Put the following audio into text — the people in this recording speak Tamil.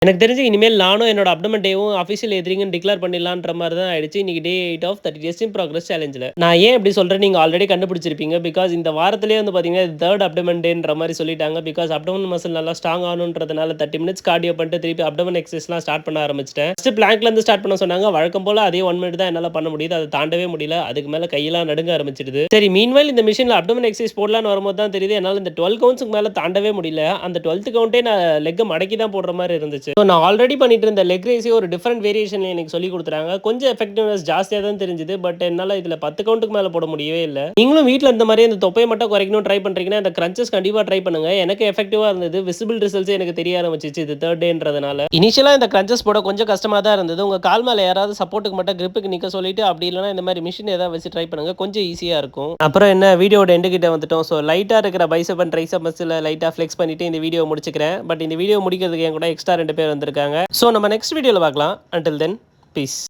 எனக்கு தெரிஞ்சு இனிமேல் நானும் என்னோட அப்டமன் டேவும் அஃபிஷியல் எதிரிங்கன்னு டிக்ளேர் பண்ணிடலான்ற மாதிரி தான் ஆயிடுச்சு. இன்னைக்கு டே 8 ஆஃப் 30 டேஸ் இன் ப்ராக்ரஸ் சேலஞ்சில. நான் ஏன் இப்படி சொல்றேன் நீங்க ஆல்ரெடி கண்டுபிடிச்சிருப்பீங்க. பிகாஸ் இந்த வாரத்திலேயே வந்து பார்த்தீங்கன்னா, இது 3 அப்டமன் டேன்ற மாரி சொல்லிட்டாங்க. பிகாஸ் அப்டமன் மசில் நல்லா ஸ்ட்ராங் ஆகணுன்றதுனால 30 மினிட்ஸ் கார்டியோ பண்ணிட்டு திருப்பி அப்டமன் எக்சர்சைஸ்லாம் ஸ்டார்ட் பண்ண ஆரம்பிச்சுட்டேன். ஃபர்ஸ்ட் பிளாங்க்லேருந்து ஸ்டார்ட் பண்ண சொன்னாங்க. வழக்கம் போல அதே 1 மினிட் தான் என்னால பண்ண முடியுது. அதை தாண்டவே முடியல. அதுக்கு மேல கையெல்லாம் நடுங்க ஆரம்பிச்சிடுது. சரி மீன்வைல் இந்த மிஷின்ல அப்டமன் எக்சர்சைஸ் போடலான்னு வரும்போது தான் தெரியுது என்னால இந்த 12 கவுண்ட்ஸ்க்கு மேல தாண்டவே முடியல. அந்த 12த் கவுண்டே நான் லெக்க மடக்கி தான் போடுற மாரி இருந்துச்சு. ஸோ நான் ஆல்ரெடி பண்ணிட்டு இருந்த லெக் ரேஸே ஒரு டிஃபரெண்ட் வேரியேஷன்ல எனக்கு சொல்லிக் குடுத்துட்டாங்க. கொஞ்சம் எஃபெக்டிவ்னஸ் ஜாஸ்தியா தான் தெரிஞ்சது. பட் என்னால இதுல 10 கவுண்ட்க்கு மேல போட முடியவே இல்ல. நீங்களும் வீட்ல இந்த மாரி இந்த தொப்பைய மட்டும் குறைக்கணும்னு ட்ரை பண்றீங்கன்னா, இந்த கிரன்ச்சஸ் கண்டிப்பா ட்ரை பண்ணுங்க. எனக்கு எஃபெக்டிவா இருந்தது. விசிபிள் ரிசல்ட்ஸ் எனக்கு தெரிய ஆரம்பிச்சுச்சு. இது 3 டேன்றதுனால. இனிஷியலா இந்த கிரன்ச்சஸ் போட கொஞ்சம் கஷ்டமா தான் இருந்தது. உங்க கால் மேல யாராவது சப்போர்ட்டுக்கு மட்டும் கிரிப்புக்கு நிக்க சொல்லிட்டு, அப்படி இல்லன்னா இந்த மாரி மிஷின் ஏதாவது வச்சு ட்ரை பண்ணுங்க. கொஞ்சம் ஈஸியா இருக்கும். அப்புறம் என்ன வீடியோட எண்டு கிட்ட வந்துட்டோம். ஸோ லைட்டா இருக்கிற பைசெப் அண்ட் ட்ரைசெப் மசில லைட்டா ஃப்ளெக்ஸ் பண்ணிட்டு இந்த வீடியோ முடிச்சுக்கிறேன். பட் இந்த வீடியோ முடிக்கிறதுக்கு என் கூட எக்ஸ்ட்ரா 2 பேர் வந்திருக்காங்க. ஸோ நம்ம நெக்ஸ்ட் வீடியோல பார்க்கலாம். Until then piece.